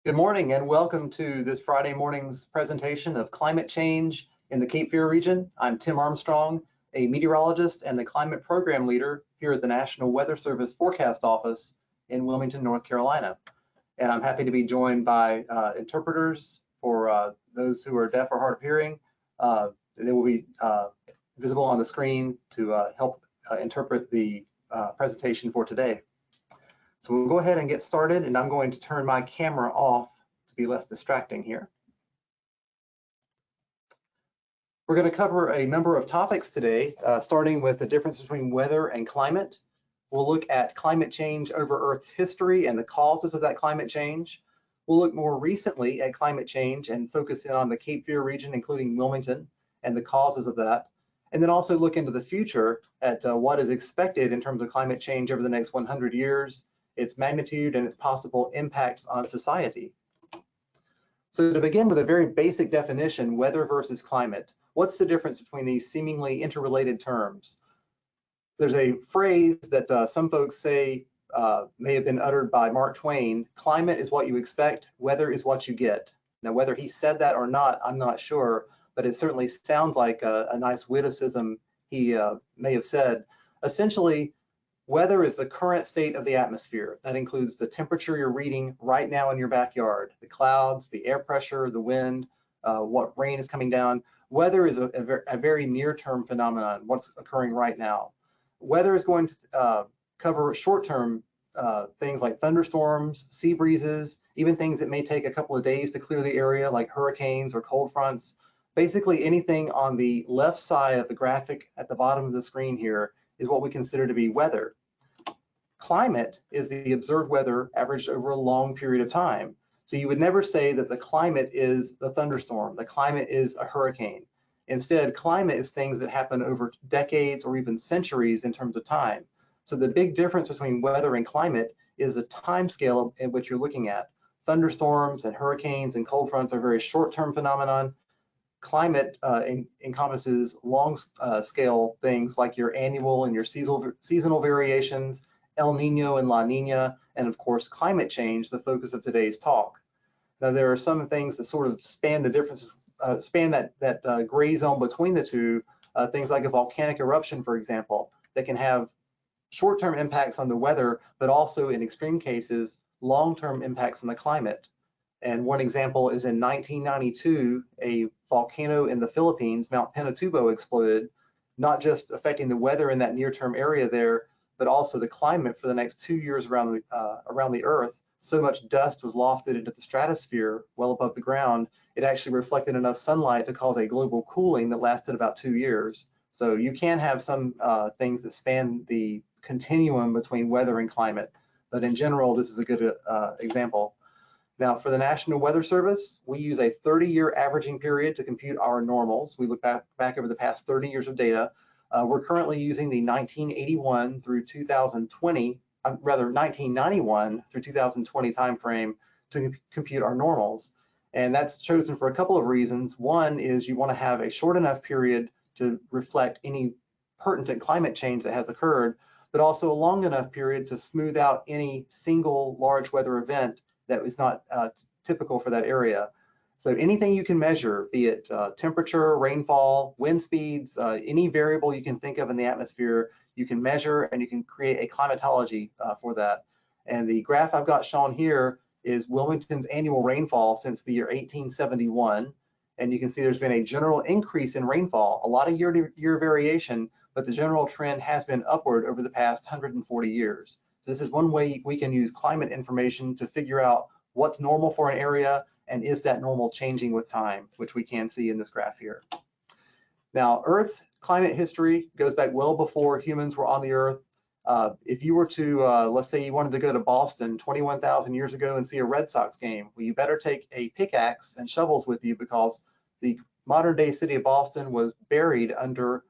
Good morning and welcome to this Friday morning's presentation of climate change in the Cape Fear region. I'm Tim Armstrong, a meteorologist and the climate program leader here at the National Weather Service Forecast Office in Wilmington, North Carolina. And I'm happy to be joined by interpreters for those who are deaf or hard of hearing. They will be visible on the screen to help interpret the presentation for today. So we'll go ahead and get started, and I'm going to turn my camera off to be less distracting here. We're going to cover a number of topics today, starting with the difference between weather and climate. We'll look at climate change over Earth's history and the causes of that climate change. We'll look more recently at climate change and focus in on the Cape Fear region, including Wilmington, and the causes of that. And then also look into the future at what is expected in terms of climate change over the next 100 years, its magnitude, and its possible impacts on society. So to begin with a very basic definition, weather versus climate. What's the difference between these seemingly interrelated terms? There's a phrase that some folks say may have been uttered by Mark Twain: climate is what you expect, weather is what you get. Now, whether he said that or not, I'm not sure, but it certainly sounds like a nice witticism he may have said. Essentially, weather is the current state of the atmosphere. That includes the temperature you're reading right now in your backyard, the clouds, the air pressure, the wind, what rain is coming down. Weather is a very near-term phenomenon, what's occurring right now. Weather is going to cover short-term things like thunderstorms, sea breezes, even things that may take a couple of days to clear the area, like hurricanes or cold fronts. Basically anything on the left side of the graphic at the bottom of the screen here is what we consider to be weather. Climate is the observed weather averaged over a long period of time. So you would never say that the climate is the thunderstorm, the climate is a hurricane. Instead, climate is things that happen over decades or even centuries in terms of time. So the big difference between weather and climate is the time scale in which you're looking at. Thunderstorms and hurricanes and cold fronts are very short-term phenomenon. Climate encompasses long scale things like your annual and your seasonal variations, El Nino and La Nina, and of course climate change, the focus of today's talk. Now there are some things that sort of span the difference, span that gray zone between the two, things like a volcanic eruption, for example, that can have short-term impacts on the weather, but also in extreme cases, long-term impacts on the climate. And one example is in 1992, a volcano in the Philippines, Mount Pinatubo, exploded, not just affecting the weather in that near-term area there, but also the climate for the next 2 years around the Earth. So much dust was lofted into the stratosphere well above the ground, it actually reflected enough sunlight to cause a global cooling that lasted about 2 years. So you can have some things that span the continuum between weather and climate, but in general, this is a good example. Now, for the National Weather Service, we use a 30-year averaging period to compute our normals. We look back over the past 30 years of data. We're currently using the 1981 through 2020, rather 1991 through 2020 timeframe to compute our normals. And that's chosen for a couple of reasons. One is you want to have a short enough period to reflect any pertinent climate change that has occurred, but also a long enough period to smooth out any single large weather event that is not typical for that area. So anything you can measure, be it temperature, rainfall, wind speeds, any variable you can think of in the atmosphere, you can measure and you can create a climatology for that. And the graph I've got shown here is Wilmington's annual rainfall since the year 1871. And you can see there's been a general increase in rainfall, a lot of year-to-year variation, but the general trend has been upward over the past 140 years. This is one way we can use climate information to figure out what's normal for an area and is that normal changing with time, which we can see in this graph here. Now, Earth's climate history goes back well before humans were on the Earth. If you were to, let's say you wanted to go to Boston 21,000 years ago and see a Red Sox game, well, you better take a pickaxe and shovels with you because the modern day city of Boston was buried under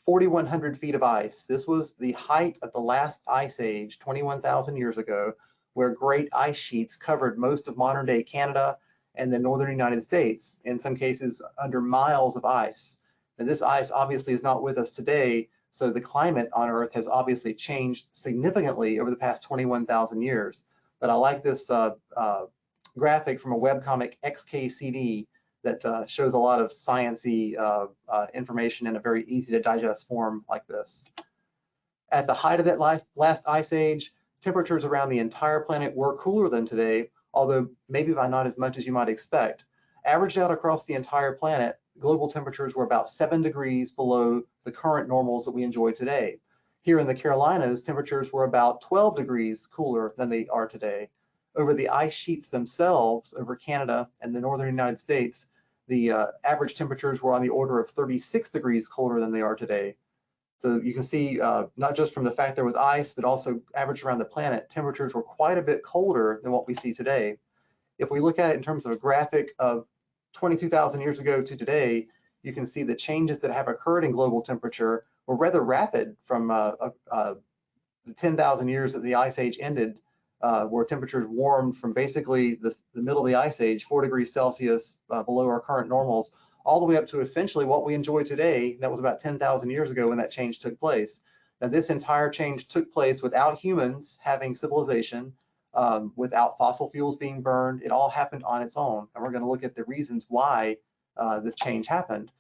4,100 feet of ice. This was the height of the last ice age 21,000 years ago, where great ice sheets covered most of modern day Canada and the northern United States, in some cases under miles of ice. And this ice obviously is not with us today, so the climate on Earth has obviously changed significantly over the past 21,000 years. But I like this graphic from a webcomic XKCD that shows a lot of sciencey information in a very easy to digest form like this. At the height of that last ice age, temperatures around the entire planet were cooler than today, although maybe by not as much as you might expect. Averaged out across the entire planet, global temperatures were about 7 degrees below the current normals that we enjoy today. Here in the Carolinas, temperatures were about 12 degrees cooler than they are today. Over the ice sheets themselves, over Canada and the northern United States, the average temperatures were on the order of 36 degrees colder than they are today. So you can see, not just from the fact there was ice, but also averaged around the planet, temperatures were quite a bit colder than what we see today. If we look at it in terms of a graphic of 22,000 years ago to today, you can see the changes that have occurred in global temperature were rather rapid from the 10,000 years that the ice age ended, where temperatures warmed from basically the middle of the ice age, 4 degrees Celsius below our current normals, all the way up to essentially what we enjoy today. That was about 10,000 years ago when that change took place. Now, this entire change took place without humans having civilization, without fossil fuels being burned. It all happened on its own. And we're going to look at the reasons why this change happened.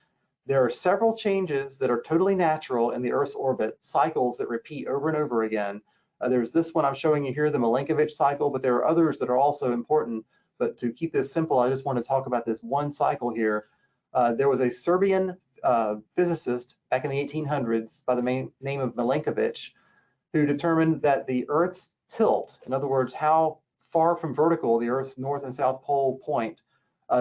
There are several changes that are totally natural in the Earth's orbit, cycles that repeat over and over again. There's this one I'm showing you here, the Malenkovic cycle, but there are others that are also important. But to keep this simple, I just want to talk about this one cycle here. There was a Serbian physicist back in the 1800s by the name of Malenkovic, who determined that the Earth's tilt, in other words, how far from vertical the Earth's north and south pole point,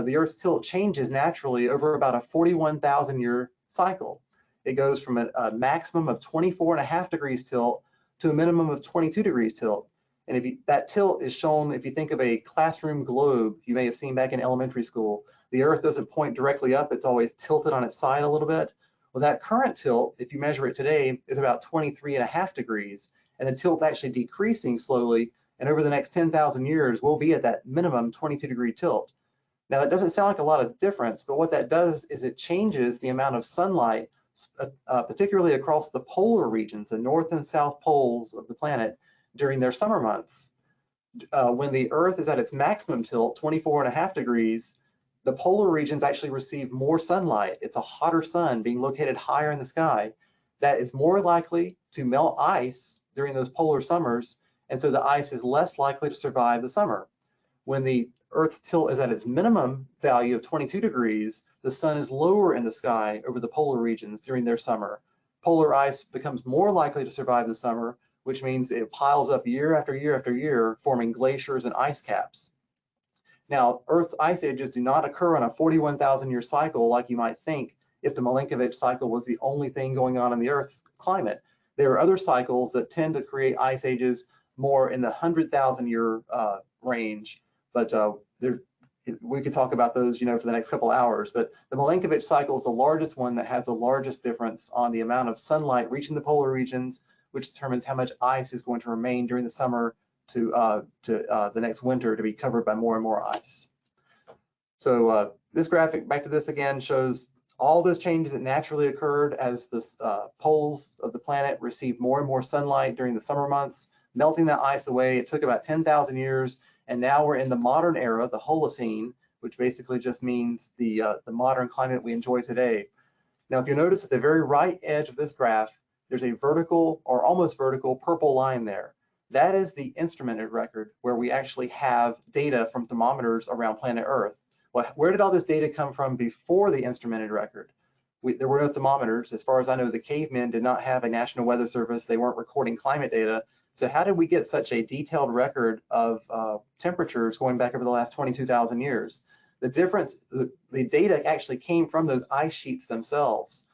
the Earth's tilt changes naturally over about a 41,000 year cycle. It goes from a maximum of 24.5 degrees tilt to a minimum of 22 degrees tilt. And that tilt is shown, if you think of a classroom globe you may have seen back in elementary school, the Earth doesn't point directly up, it's always tilted on its side a little bit. Well, that current tilt, if you measure it today, is about 23.5 degrees, and the tilt's actually decreasing slowly, and over the next 10,000 years, we'll be at that minimum 22 degree tilt. Now, that doesn't sound like a lot of difference, but what that does is it changes the amount of sunlight, particularly across the polar regions, the north and south poles of the planet, during their summer months. When the Earth is at its maximum tilt, 24.5 degrees, the polar regions actually receive more sunlight. It's a hotter sun being located higher in the sky that is more likely to melt ice during those polar summers, and so the ice is less likely to survive the summer. When the Earth's tilt is at its minimum value of 22 degrees, the sun is lower in the sky over the polar regions during their summer. Polar ice becomes more likely to survive the summer, which means it piles up year after year after year, forming glaciers and ice caps. Now, Earth's ice ages do not occur on a 41,000 year cycle like you might think if the Malenkovic cycle was the only thing going on in the Earth's climate. There are other cycles that tend to create ice ages more in the 100,000 year range, but we could talk about those, for the next couple hours. But the Malenkovic cycle is the largest one that has the largest difference on the amount of sunlight reaching the polar regions, which determines how much ice is going to remain during the summer to the next winter to be covered by more and more ice. So this graphic, back to this again, shows all those changes that naturally occurred as the poles of the planet received more and more sunlight during the summer months, melting that ice away. It took about 10,000 years, and now we're in the modern era, the Holocene, which basically just means the modern climate we enjoy today. Now, if you notice at the very right edge of this graph, there's a vertical or almost vertical purple line there. That is the instrumented record where we actually have data from thermometers around planet Earth. Well, where did all this data come from before the instrumented record? There were no thermometers. As far as I know, the cavemen did not have a National Weather Service. They weren't recording climate data. So how did we get such a detailed record of temperatures going back over the last 22,000 years? The difference, the data actually came from those ice sheets themselves.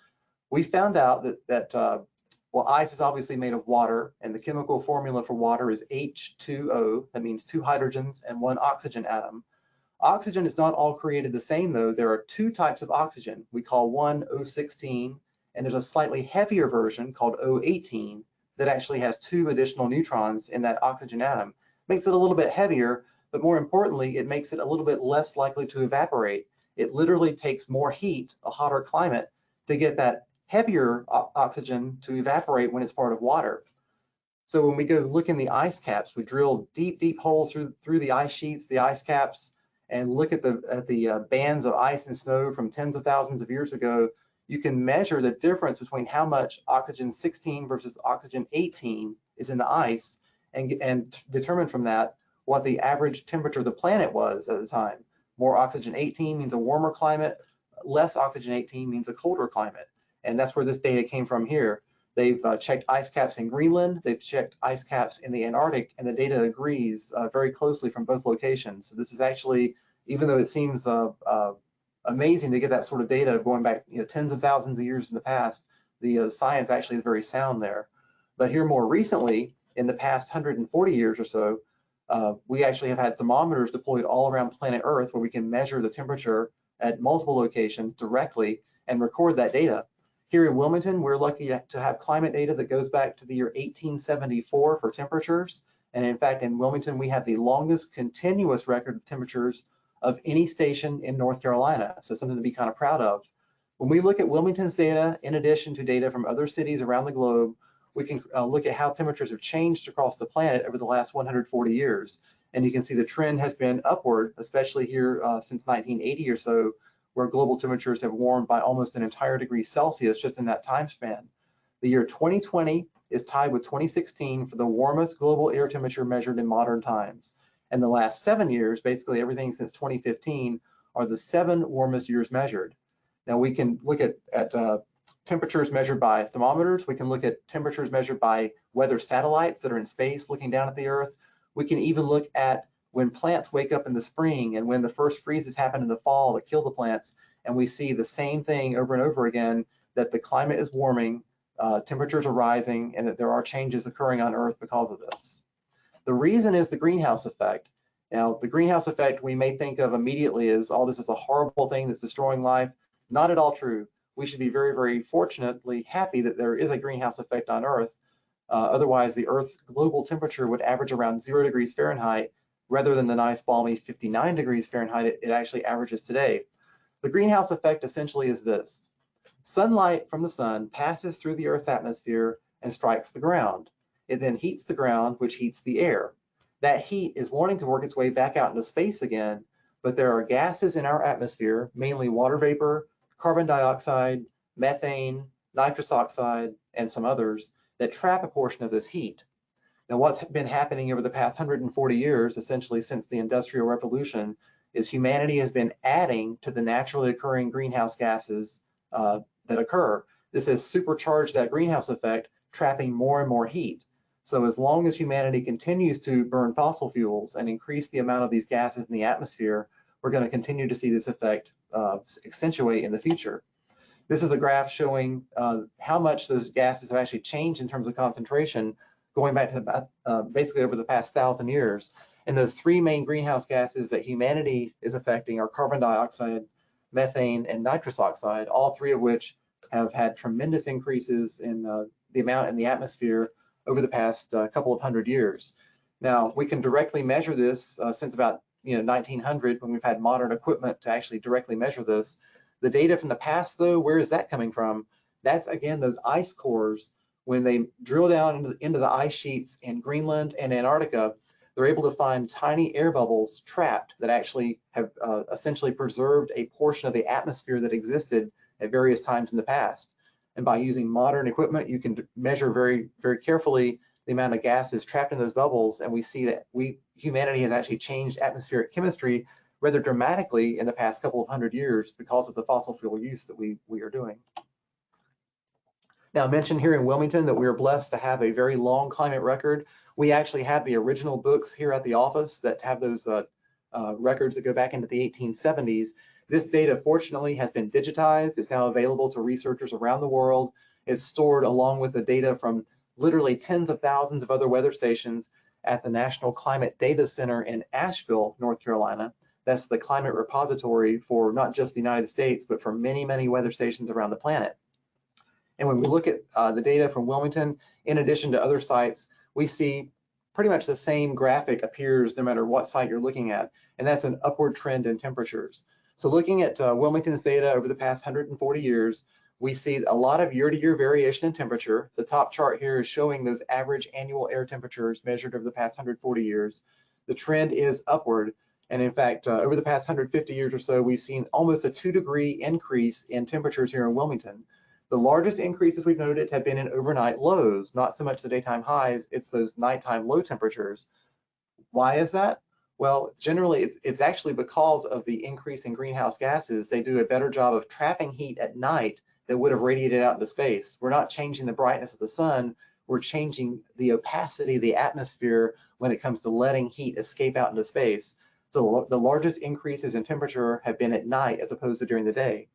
We found out that well, ice is obviously made of water, and the chemical formula for water is H2O. That means 2 hydrogens and 1 oxygen atom. Oxygen is not all created the same, though. There are 2 types of oxygen. We call one O16, and there's a slightly heavier version called O18 that actually has 2 additional neutrons in that oxygen atom. Makes it a little bit heavier, but more importantly, it makes it a little bit less likely to evaporate. It literally takes more heat, a hotter climate, to get that heavier oxygen to evaporate when it's part of water. So when we go look in the ice caps, we drill deep holes through the ice sheets, the ice caps, and look at the bands of ice and snow from tens of thousands of years ago. You can measure the difference between how much oxygen 16 versus oxygen 18 is in the ice, and determine from that what the average temperature of the planet was at the time. More oxygen 18 means a warmer climate, less oxygen 18 means a colder climate. And that's where this data came from here. They've checked ice caps in Greenland, they've checked ice caps in the Antarctic, and the data agrees very closely from both locations. So this is actually, even though it seems amazing to get that sort of data going back tens of thousands of years in the past, the science actually is very sound there. But here more recently, in the past 140 years or so, we actually have had thermometers deployed all around planet Earth where we can measure the temperature at multiple locations directly and record that data. Here in Wilmington, we're lucky to have climate data that goes back to the year 1874 for temperatures. And in fact, in Wilmington, we have the longest continuous record of temperatures of any station in North Carolina. So something to be kind of proud of. When we look at Wilmington's data, in addition to data from other cities around the globe, we can look at how temperatures have changed across the planet over the last 140 years. And you can see the trend has been upward, especially here since 1980 or so, where global temperatures have warmed by almost an entire degree Celsius just in that time span. The year 2020 is tied with 2016 for the warmest global air temperature measured in modern times. And the last 7 years, basically everything since 2015, are the 7 warmest years measured. Now we can look at temperatures measured by thermometers. We can look at temperatures measured by weather satellites that are in space looking down at the Earth. We can even look at when plants wake up in the spring and when the first freezes happen in the fall that kill the plants, and we see the same thing over and over again, that the climate is warming, temperatures are rising, and that there are changes occurring on Earth because of this. The reason is the greenhouse effect. Now, the greenhouse effect we may think of immediately as, oh, this is a horrible thing that's destroying life. Not at all true. We should be very fortunately happy that there is a greenhouse effect on Earth. Otherwise, the Earth's global temperature would average around 0 degrees Fahrenheit, rather than the nice balmy 59 degrees Fahrenheit it actually averages today. The greenhouse effect essentially is this. Sunlight from the sun passes through the Earth's atmosphere and strikes the ground. It then heats the ground, which heats the air. That heat is wanting to work its way back out into space again, but there are gases in our atmosphere, mainly water vapor, carbon dioxide, methane, nitrous oxide, and some others, that trap a portion of this heat. Now, what's been happening over the past 140 years, essentially since the Industrial Revolution, is humanity has been adding to the naturally occurring greenhouse gases that occur. This has supercharged that greenhouse effect, trapping more and more heat. So as long as humanity continues to burn fossil fuels and increase the amount of these gases in the atmosphere, we're going to continue to see this effect accentuate in the future. This is a graph showing how much those gases have actually changed in terms of concentration, going back to basically over the past 1,000 years. And those 3 main greenhouse gases that humanity is affecting are carbon dioxide, methane, and nitrous oxide, all 3 of which have had tremendous increases in the amount in the atmosphere over the past couple of 100 years. Now, we can directly measure this since about 1900, when we've had modern equipment to actually directly measure this. The data from the past, though, where is that coming from? That's, again, those ice cores. When they drill down into the ice sheets in Greenland and Antarctica, they're able to find tiny air bubbles trapped that actually have essentially preserved a portion of the atmosphere that existed at various times in the past. And by using modern equipment, you can measure very carefully the amount of gases trapped in those bubbles, and we see that humanity has actually changed atmospheric chemistry rather dramatically in the past couple of 100 years because of the fossil fuel use that we are doing. Now, I mentioned here in Wilmington that we are blessed to have a very long climate record. We actually have the original books here at the office that have those records that go back into the 1870s. This data, fortunately, has been digitized. It's now available to researchers around the world. It's stored along with the data from literally tens of thousands of other weather stations at the National Climate Data Center in Asheville, North Carolina. That's the climate repository for not just the United States, but for many weather stations around the planet. And when we look at the data from Wilmington, in addition to other sites, we see pretty much the same graphic appears no matter what site you're looking at, and that's an upward trend in temperatures. So looking at Wilmington's data over the past 140 years, we see a lot of year-to-year variation in temperature. The top chart here is showing those average annual air temperatures measured over the past 140 years. The trend is upward. And in fact, over the past 150 years or so, we've seen almost a 2-degree increase in temperatures here in Wilmington. The largest increases we've noted have been in overnight lows, not so much the daytime highs, it's those nighttime low temperatures. Why is that? Well, generally, it's actually because of the increase in greenhouse gases. They do a better job of trapping heat at night that would have radiated out into space. We're not changing the brightness of the sun, we're changing the opacity of the atmosphere when it comes to letting heat escape out into space. So the largest increases in temperature have been at night as opposed to during the day.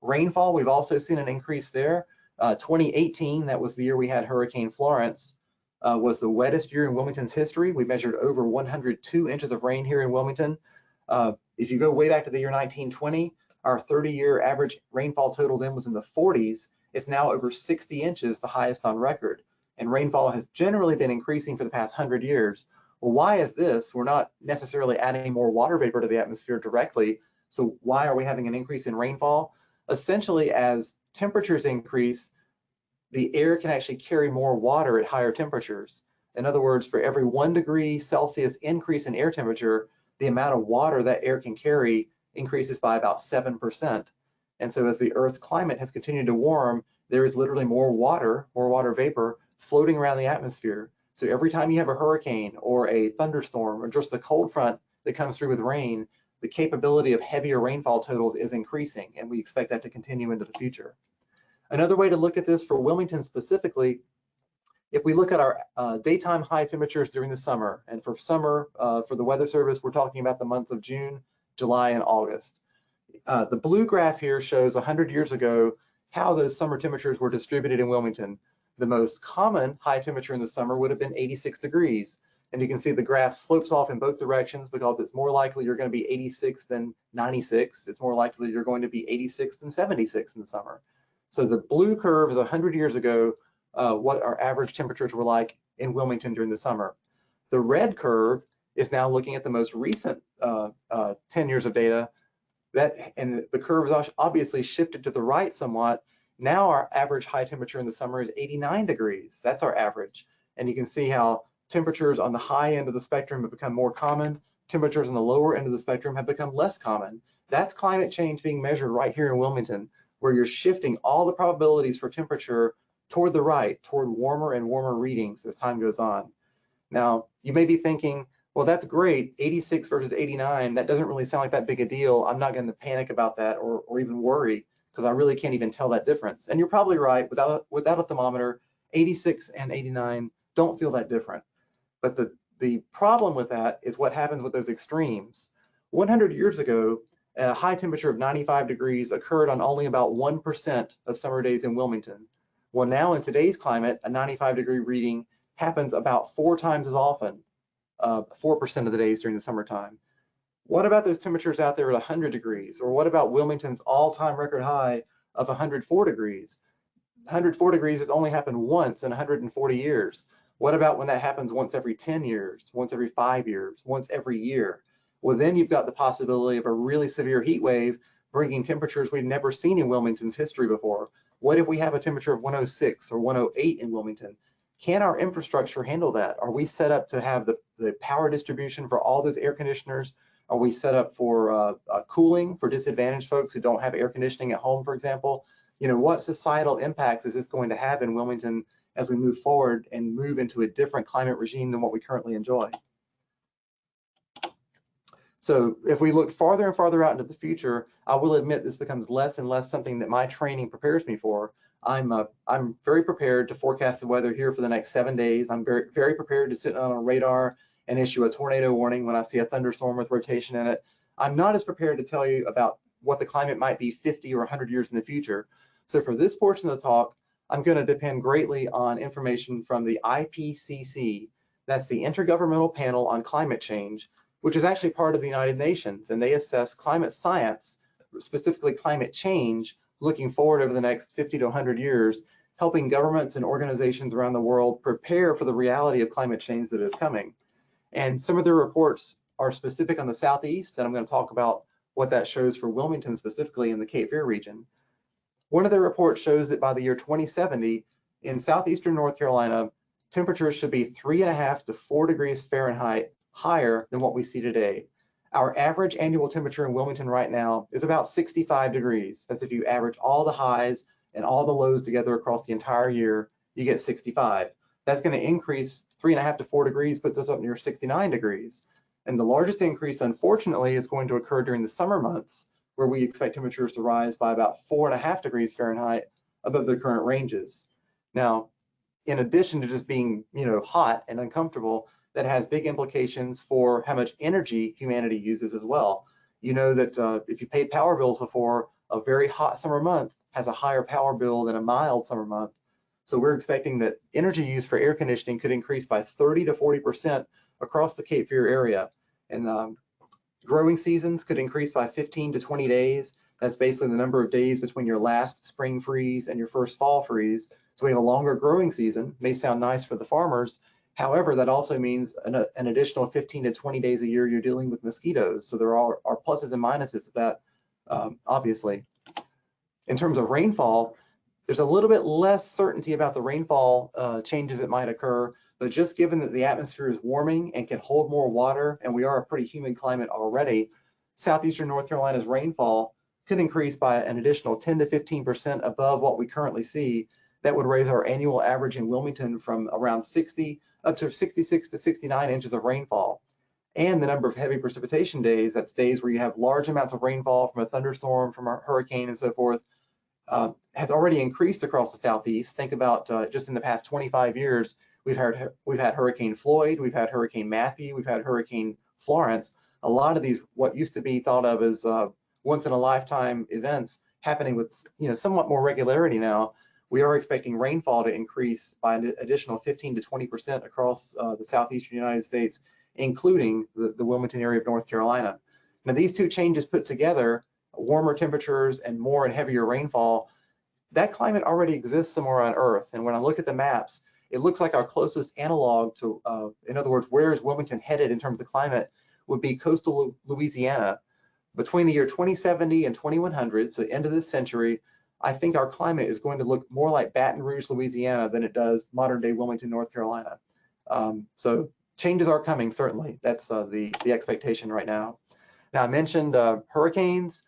Rainfall, we've also seen an increase there. 2018, that was the year we had Hurricane Florence, was the wettest year in Wilmington's history. We measured over 102 inches of rain here in Wilmington. If you go way back to the year 1920, our 30-year average rainfall total then was in the 40s. It's now over 60 inches, the highest on record. And rainfall has generally been increasing for the past 100 years. Well, why is this? We're not necessarily adding more water vapor to the atmosphere directly. So why are we having an increase in rainfall? Essentially, as temperatures increase, the air can actually carry more water at higher temperatures. In other words, for every 1 degree Celsius increase in air temperature, the amount of water that air can carry increases by about 7%. And so as the Earth's climate has continued to warm, there is literally more water vapor floating around the atmosphere. So every time you have a hurricane or a thunderstorm or just a cold front that comes through with rain, the capability of heavier rainfall totals is increasing, and we expect that to continue into the future. Another way to look at this for Wilmington specifically, if we look at our daytime high temperatures during the summer, and for summer, for the Weather Service, we're talking about the months of June, July, and August. The blue graph here shows 100 years ago how those summer temperatures were distributed in Wilmington. The most common high temperature in the summer would have been 86 degrees. And you can see the graph slopes off in both directions because it's more likely you're going to be 86 than 96. It's more likely you're going to be 86 than 76 in the summer. So the blue curve is 100 years ago, what our average temperatures were like in Wilmington during the summer. The red curve is now looking at the most recent 10 years of data, and the curve is obviously shifted to the right somewhat. Now our average high temperature in the summer is 89 degrees. That's our average. And you can see how temperatures on the high end of the spectrum have become more common. Temperatures on the lower end of the spectrum have become less common. That's climate change being measured right here in Wilmington, where you're shifting all the probabilities for temperature toward the right, toward warmer and warmer readings as time goes on. Now, you may be thinking, well, that's great, 86 versus 89, that doesn't really sound like that big a deal. I'm not going to panic about that or even worry, because I really can't even tell that difference. And you're probably right, without a thermometer, 86 and 89 don't feel that different. But the problem with that is what happens with those extremes. 100 years ago, a high temperature of 95 degrees occurred on only about 1% of summer days in Wilmington. Well, now in today's climate, a 95-degree reading happens about 4 times as often, 4% of the days during the summertime. What about those temperatures out there at 100 degrees? Or what about Wilmington's all-time record high of 104 degrees? 104 degrees has only happened once in 140 years. What about when that happens once every 10 years, once every 5 years, once every year? Well, then you've got the possibility of a really severe heat wave bringing temperatures we've never seen in Wilmington's history before. What if we have a temperature of 106 or 108 in Wilmington? Can our infrastructure handle that? Are we set up to have the power distribution for all those air conditioners? Are we set up for cooling for disadvantaged folks who don't have air conditioning at home, for example? You know, what societal impacts is this going to have in Wilmington as we move forward and move into a different climate regime than what we currently enjoy? So if we look farther and farther out into the future, I will admit this becomes less and less something that my training prepares me for. I'm very prepared to forecast the weather here for the next 7 days. I'm very prepared to sit on a radar and issue a tornado warning when I see a thunderstorm with rotation in it. I'm not as prepared to tell you about what the climate might be 50 or 100 years in the future. So for this portion of the talk, I'm going to depend greatly on information from the IPCC. That's the Intergovernmental Panel on Climate Change, which is actually part of the United Nations, and they assess climate science, specifically climate change, looking forward over the next 50 to 100 years, helping governments and organizations around the world prepare for the reality of climate change that is coming. And some of their reports are specific on the Southeast, and I'm going to talk about what that shows for Wilmington specifically in the Cape Fear region. One of their reports shows that by the year 2070, in southeastern North Carolina, temperatures should be 3.5 to 4 degrees Fahrenheit higher than what we see today. Our average annual temperature in Wilmington right now is about 65 degrees. That's if you average all the highs and all the lows together across the entire year, you get 65. That's going to increase 3.5 to 4 degrees, puts us up near 69 degrees. And the largest increase, unfortunately, is going to occur during the summer months, where we expect temperatures to rise by about 4.5 degrees Fahrenheit above their current ranges. Now, in addition to just being, hot and uncomfortable, that has big implications for how much energy humanity uses as well. You know that if you paid power bills before, a very hot summer month has a higher power bill than a mild summer month. So we're expecting that energy use for air conditioning could increase by 30 to 40% across the Cape Fear area. And growing seasons could increase by 15 to 20 days. That's basically the number of days between your last spring freeze and your first fall freeze. So we have a longer growing season. May sound nice for the farmers. However, that also means an additional 15 to 20 days a year you're dealing with mosquitoes. So there are pluses and minuses to that, obviously. In terms of rainfall, there's a little bit less certainty about the rainfall changes that might occur, but just given that the atmosphere is warming and can hold more water, and we are a pretty humid climate already, southeastern North Carolina's rainfall could increase by an additional 10 to 15% above what we currently see. That would raise our annual average in Wilmington from around 60 up to 66 to 69 inches of rainfall. And the number of heavy precipitation days, that's days where you have large amounts of rainfall from a thunderstorm, from a hurricane and so forth, has already increased across the southeast. Think about just in the past 25 years, we've had Hurricane Floyd, we've had Hurricane Matthew, we've had Hurricane Florence. A lot of these, what used to be thought of as once in a lifetime events, happening with somewhat more regularity now. We are expecting rainfall to increase by an additional 15 to 20% across the southeastern United States, including the Wilmington area of North Carolina. Now, these two changes put together, warmer temperatures and more and heavier rainfall, that climate already exists somewhere on Earth. And when I look at the maps, it looks like our closest analog to, in other words, where is Wilmington headed in terms of climate, would be coastal Louisiana. Between the year 2070 and 2100, so the end of this century, I think our climate is going to look more like Baton Rouge, Louisiana than it does modern day Wilmington, North Carolina. So changes are coming, certainly. That's the expectation right now. Now, I mentioned hurricanes.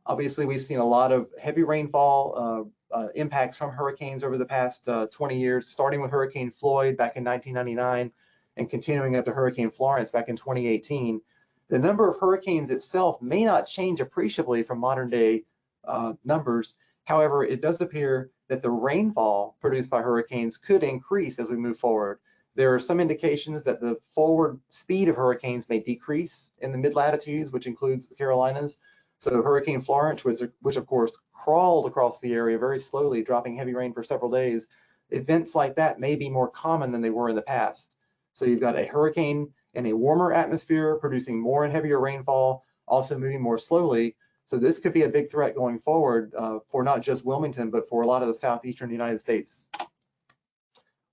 Obviously, we've seen a lot of heavy rainfall impacts from hurricanes over the past 20 years, starting with Hurricane Floyd back in 1999 and continuing up to Hurricane Florence back in 2018. The number of hurricanes itself may not change appreciably from modern day numbers. However, it does appear that the rainfall produced by hurricanes could increase as we move forward. There are some indications that the forward speed of hurricanes may decrease in the mid-latitudes, which includes the Carolinas. So Hurricane Florence, which of course crawled across the area very slowly, dropping heavy rain for several days, events like that may be more common than they were in the past. So you've got a hurricane in a warmer atmosphere producing more and heavier rainfall, also moving more slowly. So this could be a big threat going forward for not just Wilmington, but for a lot of the southeastern United States.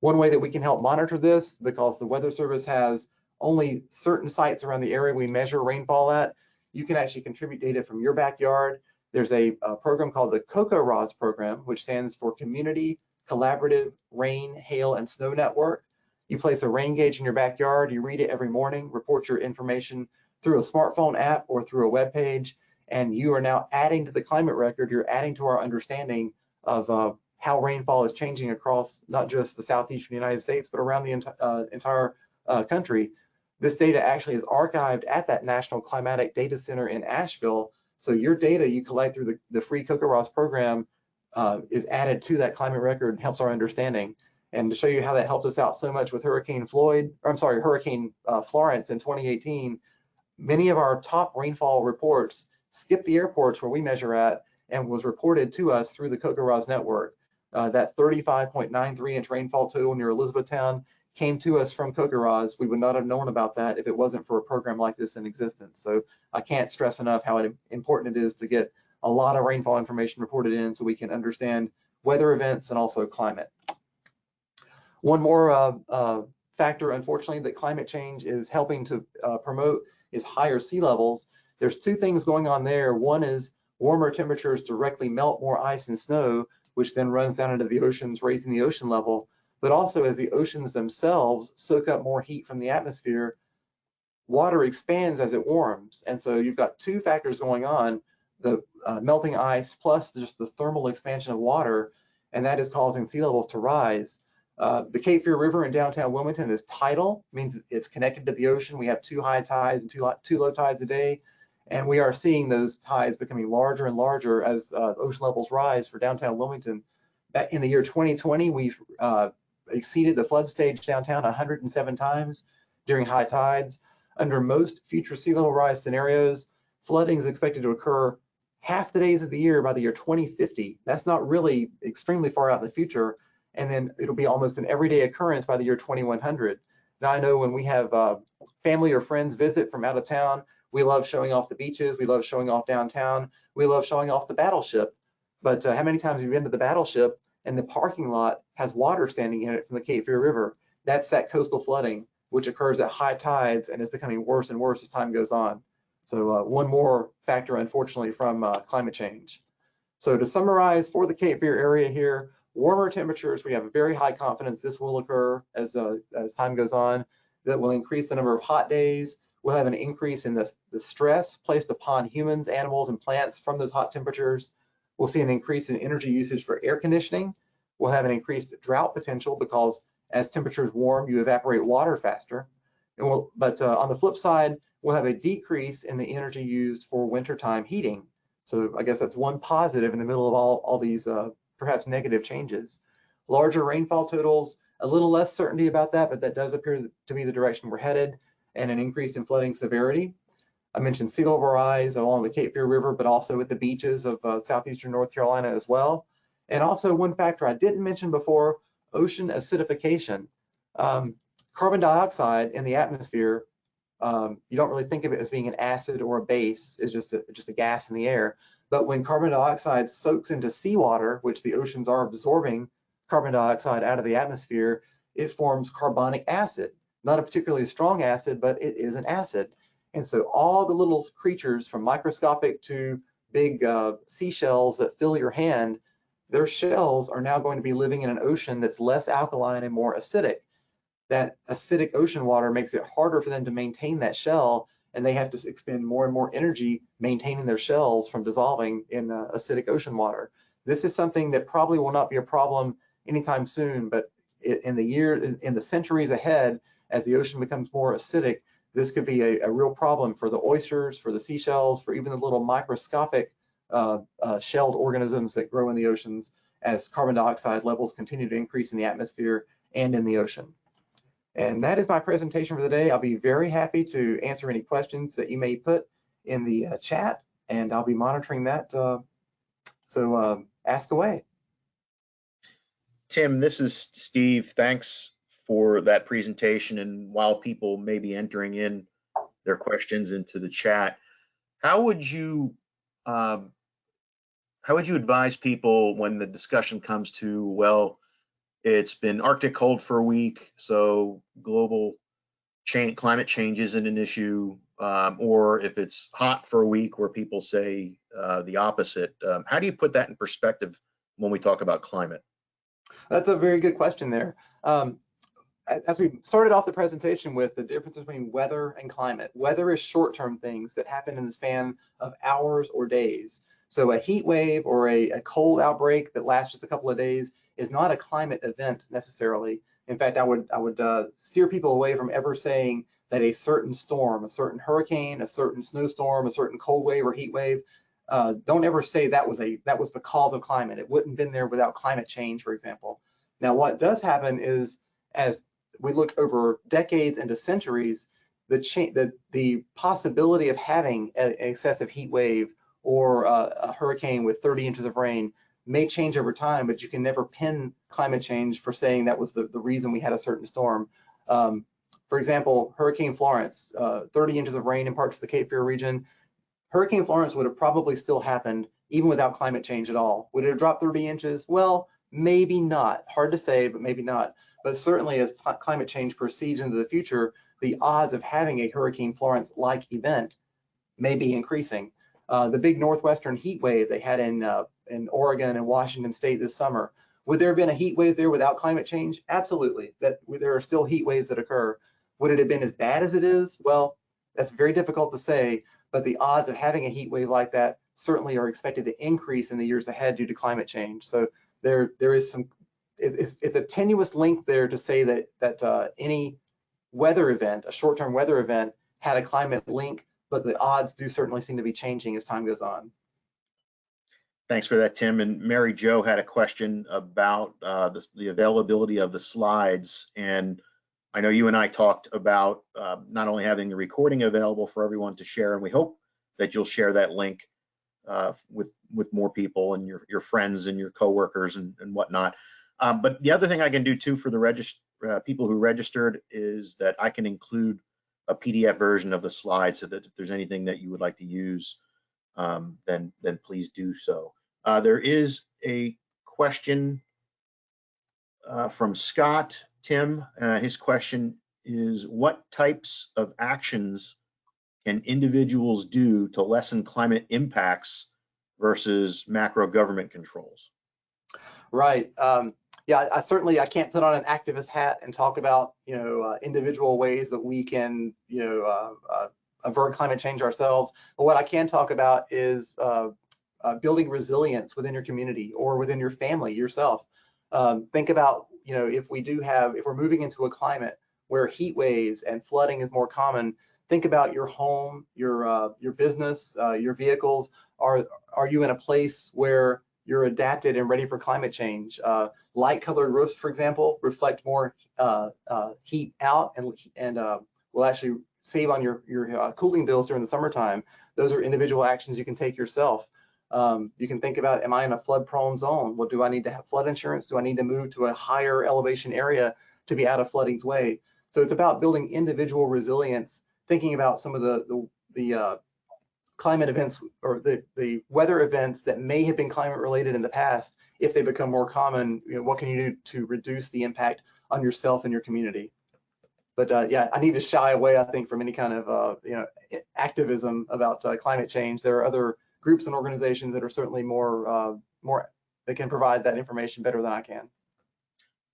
One way that we can help monitor this, because the Weather Service has only certain sites around the area we measure rainfall at, you can actually contribute data from your backyard. There's a program called the COCO-ROS program, which stands for Community Collaborative Rain, Hail, and Snow Network. You place a rain gauge in your backyard, you read it every morning, report your information through a smartphone app or through a web page, and you are now adding to the climate record, you're adding to our understanding of how rainfall is changing across not just the southeastern United States, but around the entire country. This data actually is archived at that National Climatic Data Center in Asheville. So your data you collect through the free COCO-ROS program is added to that climate record and helps our understanding. And to show you how that helped us out so much with Hurricane Florence in 2018, many of our top rainfall reports skipped the airports where we measure at and was reported to us through the COCO-ROS network. That 35.93 inch rainfall total near Elizabethtown came to us from COCO-ROS. We would not have known about that if it wasn't for a program like this in existence. So I can't stress enough how important it is to get a lot of rainfall information reported in so we can understand weather events and also climate. One more factor, unfortunately, that climate change is helping to promote is higher sea levels. There's two things going on there. One is Warmer temperatures directly melt more ice and snow, which then runs down into the oceans, raising the ocean level. But also, as the oceans themselves soak up more heat from the atmosphere, water expands as it warms. And so you've got two factors going on, the melting ice plus just the thermal expansion of water, and that is causing sea levels to rise. The Cape Fear River in downtown Wilmington is tidal, means it's connected to the ocean. We have 2 high tides and 2 low tides a day, and we are seeing those tides becoming larger and larger as ocean levels rise for downtown Wilmington. Back in the year 2020, we've exceeded the flood stage downtown 107 times during high tides. Under most future sea level rise scenarios, flooding is expected to occur half the days of the year by the year 2050. That's not really extremely far out in the future. And then it'll be almost an everyday occurrence by the year 2100. Now, I know when we have family or friends visit from out of town, we love showing off the beaches. We love showing off downtown. We love showing off the battleship. But how many times have you been to the battleship and the parking lot has water standing in it from the Cape Fear River? That's that coastal flooding, which occurs at high tides and is becoming worse and worse as time goes on. So one more factor, unfortunately, from climate change. So to summarize for the Cape Fear area here, warmer temperatures, we have a very high confidence this will occur as time goes on. That will increase the number of hot days. We'll have an increase in the stress placed upon humans, animals, and plants from those hot temperatures. We'll see an increase in energy usage for air conditioning. We'll have an increased drought potential because as temperatures warm, you evaporate water faster. But on the flip side, we'll have a decrease in the energy used for wintertime heating. So I guess that's one positive in the middle of all these perhaps negative changes. Larger rainfall totals, a little less certainty about that, but that does appear to be the direction we're headed, and an increase in flooding severity. I mentioned sea level rise along the Cape Fear River, but also at the beaches of southeastern North Carolina as well. And also one factor I didn't mention before, ocean acidification. Carbon dioxide in the atmosphere, you don't really think of it as being an acid or a base, it's just a gas in the air. But when carbon dioxide soaks into seawater, which the oceans are absorbing carbon dioxide out of the atmosphere, it forms carbonic acid. Not a particularly strong acid, but it is an acid. And so all the little creatures from microscopic to big seashells that fill your hand, their shells are now going to be living in an ocean that's less alkaline and more acidic. That acidic ocean water makes it harder for them to maintain that shell, and they have to expend more and more energy maintaining their shells from dissolving in acidic ocean water. This is something that probably will not be a problem anytime soon, but in the centuries ahead, as the ocean becomes more acidic, this could be a real problem for the oysters, for the seashells, for even the little microscopic shelled organisms that grow in the oceans as carbon dioxide levels continue to increase in the atmosphere and in the ocean. And that is my presentation for the day. I'll be very happy to answer any questions that you may put in the chat, and I'll be monitoring that. So ask away. Tim, this is Steve. Thanks for that presentation. And while people may be entering in their questions into the chat, how would you advise people when the discussion comes to, well, it's been Arctic cold for a week, so global climate change isn't an issue, or if it's hot for a week where people say the opposite. How do you put that in perspective when we talk about climate? That's a very good question there. As we started off the presentation with the difference between weather and climate, weather is short-term things that happen in the span of hours or days. So a heat wave or a cold outbreak that lasts just a couple of days is not a climate event necessarily. In fact, I would steer people away from ever saying that a certain storm, a certain hurricane, a certain snowstorm, a certain cold wave or heat wave, don't ever say that was because of climate. It wouldn't have been there without climate change, for example. Now, what does happen is, as we look over decades into centuries, the possibility of having an excessive heat wave or a hurricane with 30 inches of rain may change over time, but you can never pin climate change for saying that was the reason we had a certain storm. For example, Hurricane Florence, 30 inches of rain in parts of the Cape Fear region. Hurricane Florence would have probably still happened even without climate change at all. Would it have dropped 30 inches? Well, maybe not. Hard to say, but maybe not. But certainly as climate change proceeds into the future, the odds of having a Hurricane Florence-like event may be increasing. The big northwestern heat wave they had in Oregon and Washington State this summer. Would there have been a heat wave there without climate change? Absolutely. There are still heat waves that occur. Would it have been as bad as it is? Well, that's very difficult to say, but the odds of having a heat wave like that certainly are expected to increase in the years ahead due to climate change. So there is some, it's a tenuous link there to say that any weather event, a short-term weather event, had a climate link, but the odds do certainly seem to be changing as time goes on. Thanks for that, Tim. And Mary Jo had a question about the availability of the slides. And I know you and I talked about not only having the recording available for everyone to share, and we hope that you'll share that link with more people and your friends and your coworkers and whatnot. But the other thing I can do too for the people who registered is that I can include a PDF version of the slides, so that if there's anything that you would like to use, then please do so. There is a question from Scott. Tim, his question is, what types of actions can individuals do to lessen climate impacts versus macro government controls? Right. Yeah, I can't put on an activist hat and talk about individual ways that we can avert climate change ourselves. But what I can talk about is building resilience within your community or within your family yourself. Think about if we're moving into a climate where heat waves and flooding is more common. Think about your home, your business, your vehicles. Are you in a place where you're adapted and ready for climate change? Light colored roofs, for example, reflect more heat out and will actually save on your cooling bills during the summertime. Those are individual actions you can take yourself. You can think about, am I in a flood prone zone? Well, do I need to have flood insurance? Do I need to move to a higher elevation area to be out of flooding's way? So it's about building individual resilience, thinking about some of the climate events or the weather events that may have been climate related in the past. If they become more common, what can you do to reduce the impact on yourself and your community? But yeah, I need to shy away, I think, from any kind of activism about climate change. There are other groups and organizations that are certainly more that can provide that information better than I can.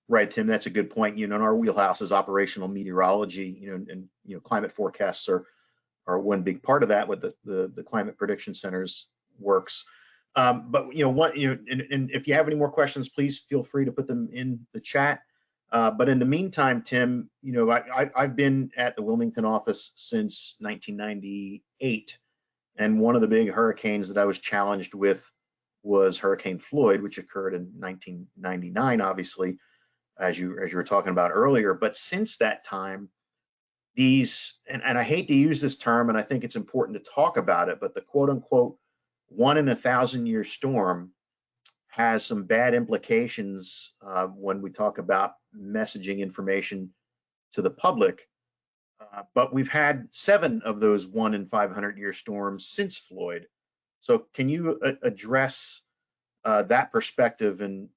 Right, Tim, that's a good point. In our wheelhouse is operational meteorology, and climate forecasts are one big part of that with the Climate Prediction Center's works. But and if you have any more questions, please feel free to put them in the chat. But in the meantime, Tim, I've been at the Wilmington office since 1998, and one of the big hurricanes that I was challenged with was Hurricane Floyd, which occurred in 1999, obviously, as you were talking about earlier. But since that time, and I hate to use this term, and I think it's important to talk about it, but the quote unquote 1 in 1,000-year storm has some bad implications when we talk about messaging information to the public. But we've had 7 of those 1 in 500-year storms since Floyd. So can you address that perspective and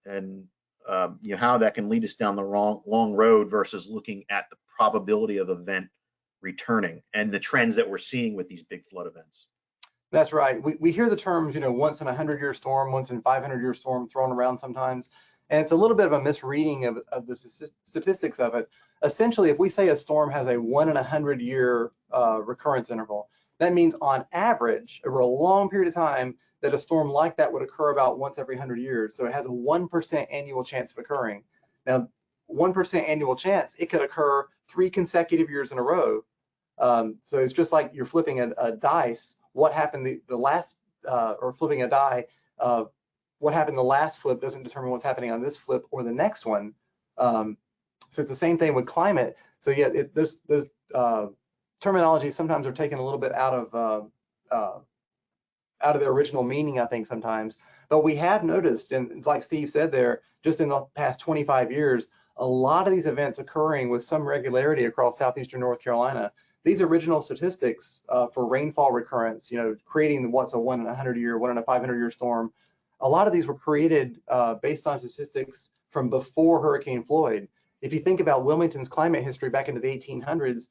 how that can lead us down the long road versus looking at the probability of event returning and the trends that we're seeing with these big flood events? That's right. We hear the terms, once in a 100-year storm, once in 500-year storm thrown around sometimes. And it's a little bit of a misreading of the statistics of it. Essentially, if we say a storm has a 1 in 100-year recurrence interval, that means on average, over a long period of time, that a storm like that would occur about once every 100 years. So it has a 1% annual chance of occurring. Now, 1% annual chance, it could occur 3 consecutive years in a row. So it's just like you're flipping a dice. What happened the last, or flipping a die, what happened the last flip doesn't determine what's happening on this flip or the next one. So it's the same thing with climate. So yeah, those terminology sometimes are taken a little bit out of their original meaning, I think sometimes. But we have noticed, and like Steve said there, just in the past 25 years, a lot of these events occurring with some regularity across southeastern North Carolina. These original statistics for rainfall recurrence, creating what's a 1 in a 100-year, 1 in a 500-year storm, a lot of these were created based on statistics from before Hurricane Floyd. If you think about Wilmington's climate history back into the 1800s,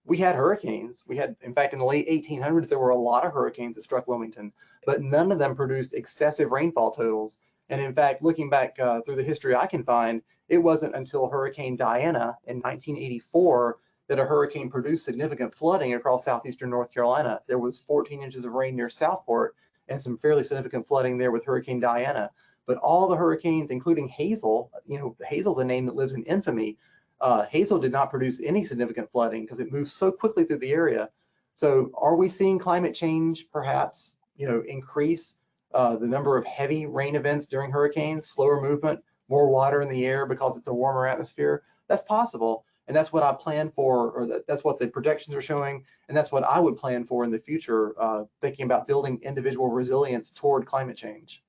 we had hurricanes. We had, in fact, in the late 1800s, there were a lot of hurricanes that struck Wilmington, but none of them produced excessive rainfall totals. And in fact, looking back through the history I can find, it wasn't until Hurricane Diana in 1984 that a hurricane produced significant flooding across southeastern North Carolina. There was 14 inches of rain near Southport and some fairly significant flooding there with Hurricane Diana. But all the hurricanes, including Hazel, Hazel's a name that lives in infamy. Hazel did not produce any significant flooding because it moves so quickly through the area. So are we seeing climate change perhaps, increase the number of heavy rain events during hurricanes, slower movement, more water in the air because it's a warmer atmosphere? That's possible. And that's what I plan for, or that's what the projections are showing. And that's what I would plan for in the future, thinking about building individual resilience toward climate change.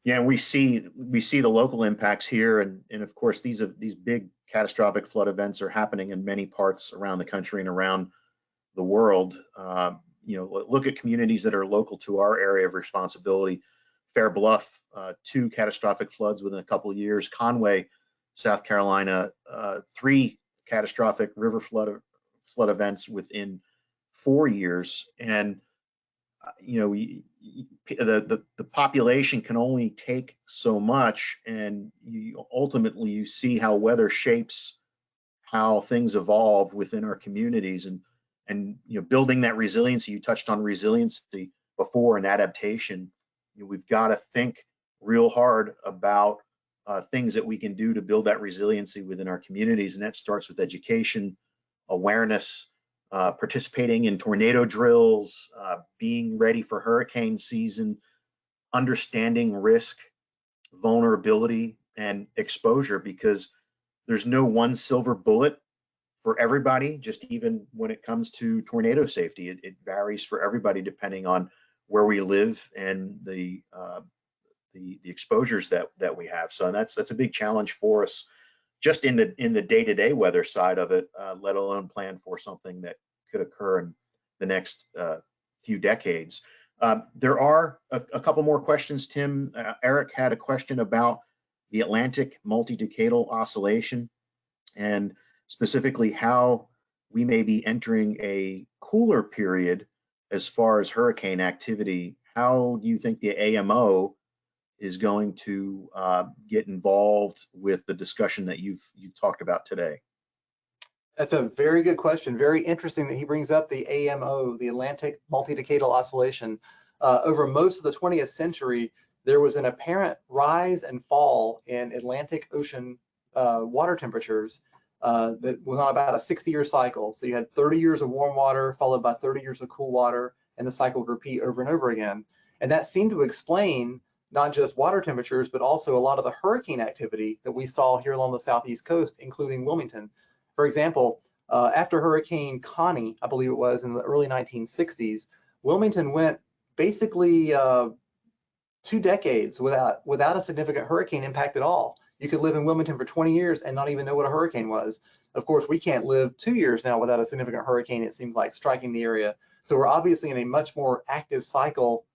Yeah, and we see the local impacts here, and of course these big catastrophic flood events are happening in many parts around the country and around the world. Look at communities that are local to our area of responsibility. Fair Bluff, 2 catastrophic floods within a couple of years. Conway, South Carolina, 3 catastrophic river flood events within 4 years. And the population can only take so much, and ultimately you see how weather shapes how things evolve within our communities, and building that resiliency. You touched on resiliency before and adaptation. We've got to think real hard about things that we can do to build that resiliency within our communities, and that starts with education, awareness, participating in tornado drills, being ready for hurricane season, understanding risk, vulnerability, and exposure, because there's no one silver bullet for everybody. Just even when it comes to tornado safety, it varies for everybody depending on where we live and the exposures that we have. So that's a big challenge for us, just in the day-to-day weather side of it, let alone plan for something that could occur in the next few decades. There are a couple more questions, Tim. Eric had a question about the Atlantic multi-decadal oscillation, and specifically how we may be entering a cooler period as far as hurricane activity. How do you think the AMO is going to get involved with the discussion that you've talked about today? That's a very good question. Very interesting that he brings up the AMO, the Atlantic Multi-Decadal Oscillation. Over most of the 20th century, there was an apparent rise and fall in Atlantic Ocean water temperatures that was on about a 60-year cycle. So you had 30 years of warm water followed by 30 years of cool water, and the cycle would repeat over and over again. And that seemed to explain not just water temperatures, but also a lot of the hurricane activity that we saw here along the southeast coast, including Wilmington. For example, after Hurricane Connie, I believe it was in the early 1960s, Wilmington went basically 2 decades without a significant hurricane impact at all. You could live in Wilmington for 20 years and not even know what a hurricane was. Of course, we can't live 2 years now without a significant hurricane, it seems like, striking the area. So we're obviously in a much more active cycle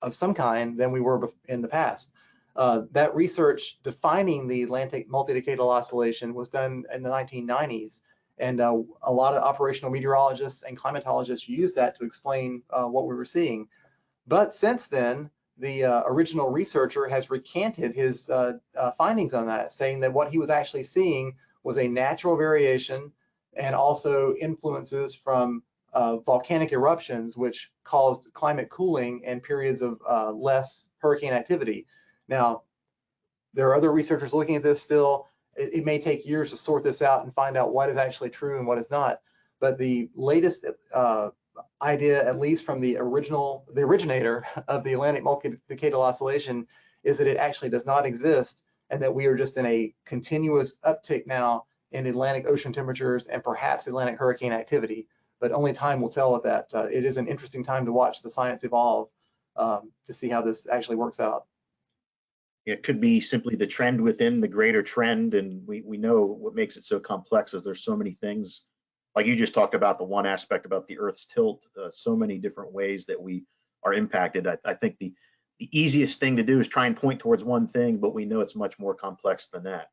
of some kind than we were in the past. That research defining the Atlantic multi-decadal oscillation was done in the 1990s, and a lot of operational meteorologists and climatologists used that to explain what we were seeing. But since then, the original researcher has recanted his findings on that, saying that what he was actually seeing was a natural variation and also influences from volcanic eruptions, which caused climate cooling and periods of less hurricane activity. Now, there are other researchers looking at this still. It may take years to sort this out and find out what is actually true and what is not. But the latest idea, at least from the originator of the Atlantic multi-decadal oscillation, is that it actually does not exist, and that we are just in a continuous uptick now in Atlantic ocean temperatures and perhaps Atlantic hurricane activity. But only time will tell with that. It is an interesting time to watch the science evolve to see how this actually works out. It could be simply the trend within the greater trend, and we know what makes it so complex is there's so many things, like you just talked about the one aspect about the Earth's tilt, so many different ways that we are impacted. I think the easiest thing to do is try and point towards one thing, but we know it's much more complex than that.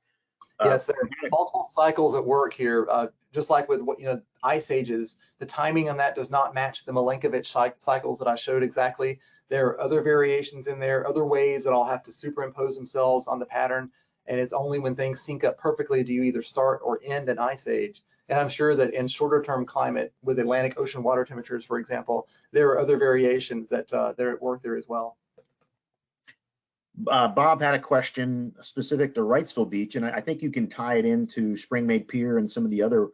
Yes, there are multiple cycles at work here. Just like with what ice ages, the timing on that does not match the Malenkovic cycles that I showed exactly. There are other variations in there, other waves that all have to superimpose themselves on the pattern, and it's only when things sync up perfectly do you either start or end an ice age. And I'm sure that in shorter term climate with Atlantic Ocean water temperatures, for example, there are other variations that they're at work there as well. Bob had a question specific to Wrightsville Beach, and I think you can tie it into Spring-Made Pier and some of the other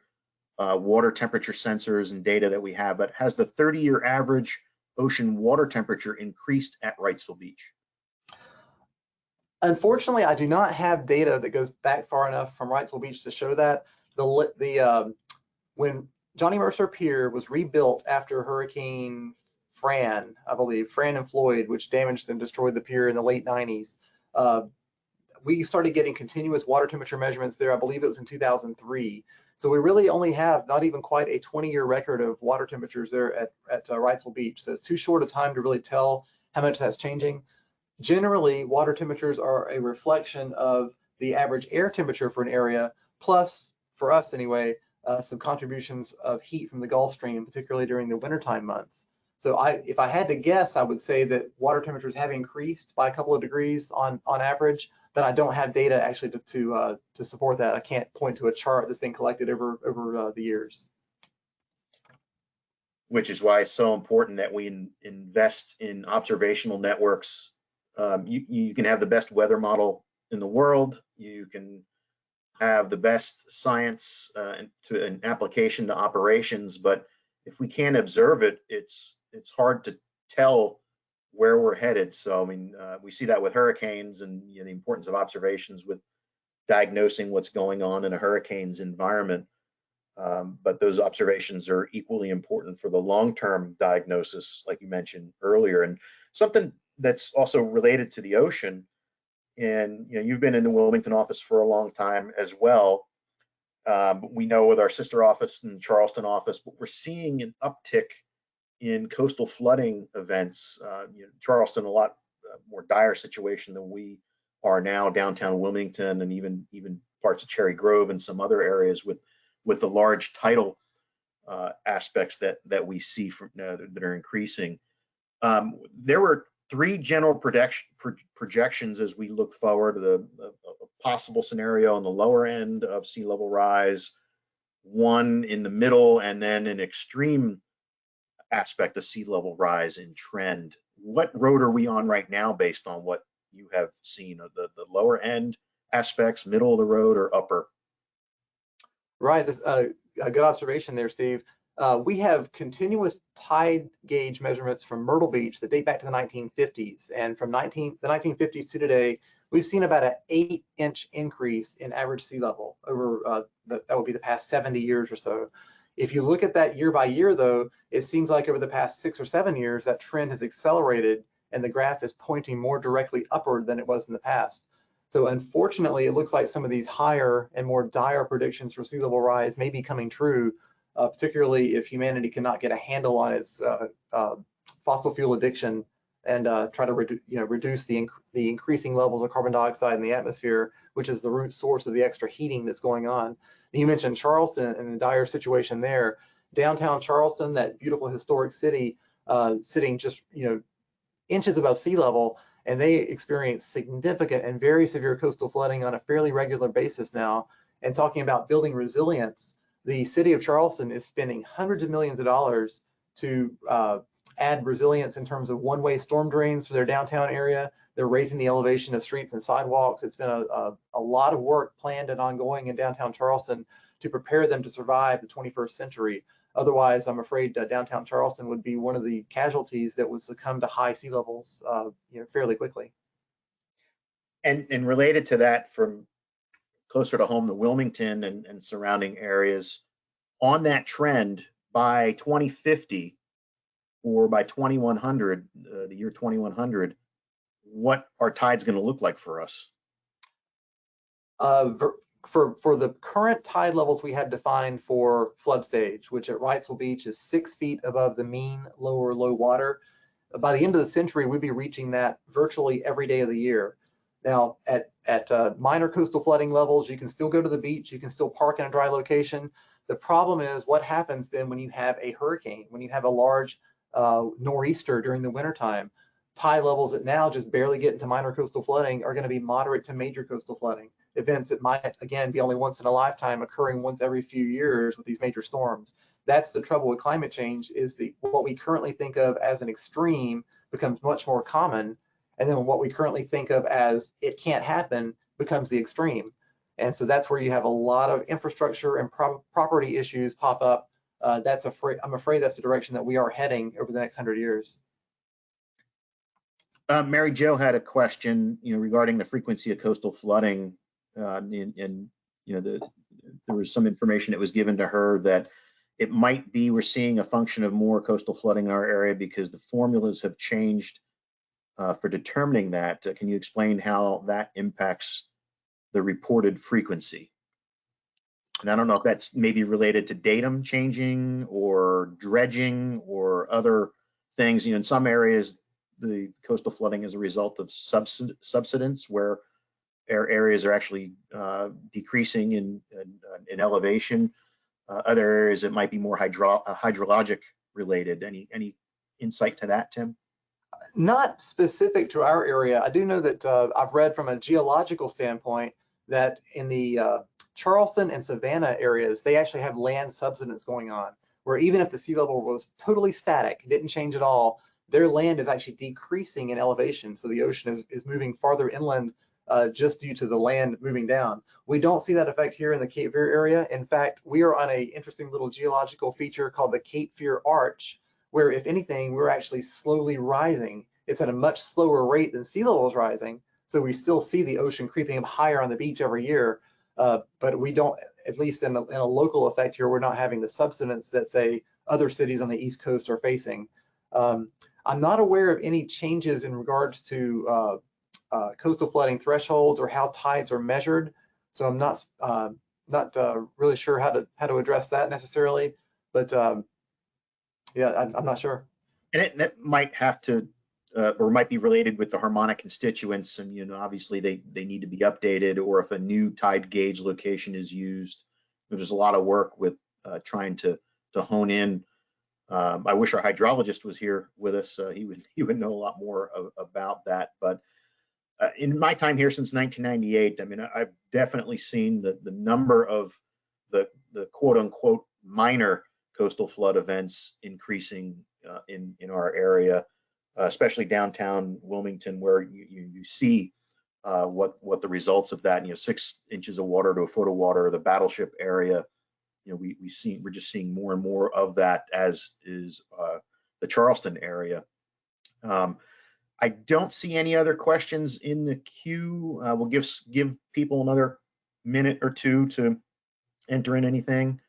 water temperature sensors and data that we have. But has the 30-year average ocean water temperature increased at Wrightsville Beach? Unfortunately, I do not have data that goes back far enough from Wrightsville Beach to show that. When Johnny Mercer Pier was rebuilt after Hurricane Fran, I believe, Fran and Floyd, which damaged and destroyed the pier in the late 90s, we started getting continuous water temperature measurements there. I believe it was in 2003. So we really only have not even quite a 20-year record of water temperatures there at Wrightsville Beach. So it's too short a time to really tell how much that's changing. Generally, water temperatures are a reflection of the average air temperature for an area, plus, for us anyway, some contributions of heat from the Gulf Stream, particularly during the wintertime months. So if I had to guess, I would say that water temperatures have increased by a couple of degrees on average, but I don't have data actually to support that. I can't point to a chart that's been collected over the years. Which is why it's so important that we invest in observational networks. You can have the best weather model in the world. You can have the best science to an application to operations, but if we can't observe it, it's hard to tell where we're headed. So I mean, we see that with hurricanes and the importance of observations with diagnosing what's going on in a hurricane's environment. But those observations are equally important for the long-term diagnosis, like you mentioned earlier. And something that's also related to the ocean, and you've been in the Wilmington office for a long time as well. We know with our sister office and Charleston office, but we're seeing an uptick in coastal flooding events. Charleston, a lot more dire situation than we are now, downtown Wilmington, and even parts of Cherry Grove and some other areas with the large tidal aspects that we see from that are increasing. There were 3 general projections as we look forward to a possible scenario on the lower end of sea level rise, one in the middle, and then an extreme aspect of sea level rise in trend. What road are we on right now based on what you have seen? The lower end aspects, middle of the road, or upper? Right, this a good observation there, Steve. We have continuous tide gauge measurements from Myrtle Beach that date back to the 1950s, and from the 1950s to today, we've seen about an 8-inch increase in average sea level over that would be the past 70 years or so. If you look at that year by year, though, it seems like over the past 6 or 7 years, that trend has accelerated, and the graph is pointing more directly upward than it was in the past. So unfortunately, it looks like some of these higher and more dire predictions for sea level rise may be coming true, particularly if humanity cannot get a handle on its fossil fuel addiction and try to reduce the increasing levels of carbon dioxide in the atmosphere, which is the root source of the extra heating that's going on. You mentioned Charleston and the dire situation there. Downtown Charleston, that beautiful historic city, sitting just inches above sea level, and they experience significant and very severe coastal flooding on a fairly regular basis now. And talking about building resilience, the city of Charleston is spending hundreds of millions of dollars to add resilience in terms of one-way storm drains for their downtown area. They're raising the elevation of streets and sidewalks. It's been a lot of work planned and ongoing in downtown Charleston to prepare them to survive the 21st century. Otherwise, I'm afraid downtown Charleston would be one of the casualties that would succumb to high sea levels fairly quickly. And related to that, from closer to home, the Wilmington and surrounding areas, on that trend, by 2050 or by 2100, the year 2100, what are tides going to look like for us? For the current tide levels we have defined for flood stage, which at Wrightsville Beach is 6 feet above the mean lower low water, by the end of the century, we'd be reaching that virtually every day of the year. Now, at minor coastal flooding levels, you can still go to the beach, you can still park in a dry location. The problem is what happens then when you have a hurricane, when you have a large nor'easter during the wintertime. Tide levels that now just barely get into minor coastal flooding are going to be moderate to major coastal flooding. Events that might, again, be only once in a lifetime, occurring once every few years with these major storms. That's the trouble with climate change, is what we currently think of as an extreme becomes much more common. And then what we currently think of as it can't happen becomes the extreme. And so that's where you have a lot of infrastructure and property issues pop up. I'm afraid that's the direction that we are heading over the next 100 years. Mary Jo had a question, regarding the frequency of coastal flooding, and there was some information that was given to her that it might be we're seeing a function of more coastal flooding in our area because the formulas have changed for determining that. Can you explain how that impacts the reported frequency? And I don't know if that's maybe related to datum changing or dredging or other things. In some areas, the coastal flooding is a result of subsidence, where areas are actually decreasing in elevation. Other areas, it might be more hydrologic related. Any insight to that, Tim? Not specific to our area. I do know that I've read from a geological standpoint that in the Charleston and Savannah areas, they actually have land subsidence going on, where even if the sea level was totally static, didn't change at all, their land is actually decreasing in elevation. So the ocean is moving farther inland just due to the land moving down. We don't see that effect here in the Cape Fear area. In fact, we are on an interesting little geological feature called the Cape Fear Arch, where if anything, we're actually slowly rising. It's at a much slower rate than sea level is rising. So we still see the ocean creeping up higher on the beach every year. But we don't, at least in a local effect here, we're not having the subsidence that, say, other cities on the East Coast are facing. I'm not aware of any changes in regards to coastal flooding thresholds or how tides are measured. So I'm not really sure how to address that necessarily. But yeah, I'm not sure. And that might have to, or might be related with the harmonic constituents, and obviously they need to be updated, or if a new tide gauge location is used. There's a lot of work with trying to hone in. I wish our hydrologist was here with us. He would know a lot more about that. But in my time here since 1998, I mean, I've definitely seen the number of the quote unquote minor coastal flood events increasing in our area, especially downtown Wilmington, where you see what the results of that. 6 inches of water to a foot of water, the Battleship area. We're just seeing more and more of that, as is the Charleston area. I don't see any other questions in the queue. We'll give people another minute or two to enter in anything.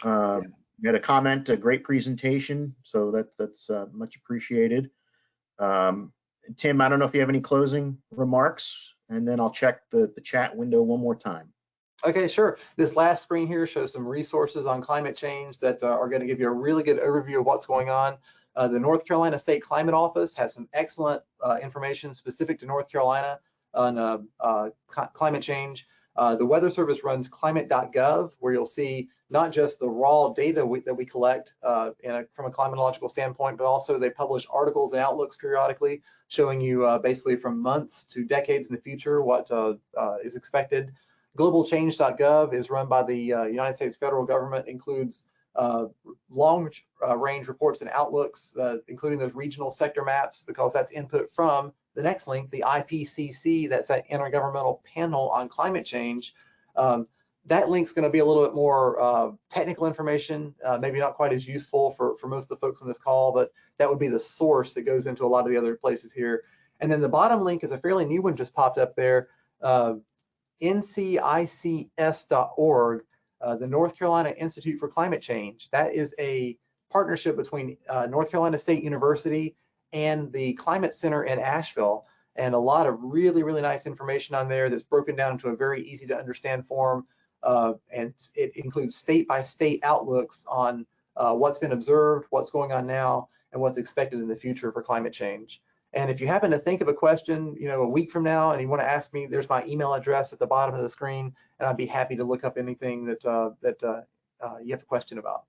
You had a comment, a great presentation, so that's much appreciated. Tim, I don't know if you have any closing remarks, and then I'll check the chat window one more time. Okay, sure. This last screen here shows some resources on climate change that are going to give you a really good overview of what's going on. The North Carolina State Climate Office has some excellent information specific to North Carolina on climate change. The Weather Service runs climate.gov, where you'll see not just the raw data that we collect from a climatological standpoint, but also they publish articles and outlooks periodically showing you basically from months to decades in the future what is expected. Globalchange.gov is run by the United States federal government, includes long-range reports and outlooks, including those regional sector maps, because that's input from the next link, the IPCC, that's that Intergovernmental Panel on Climate Change. That link's going to be a little bit more technical information, maybe not quite as useful for most of the folks on this call, but that would be the source that goes into a lot of the other places here. And then the bottom link is a fairly new one, just popped up there, ncics.org, the North Carolina Institute for Climate Change. That is a partnership between North Carolina State University and the Climate Center in Asheville, and a lot of really, really nice information on there that's broken down into a very easy to understand form. And it includes state-by-state outlooks on what's been observed, what's going on now, and what's expected in the future for climate change. And if you happen to think of a question, a week from now and you want to ask me, there's my email address at the bottom of the screen, and I'd be happy to look up anything that you have a question about.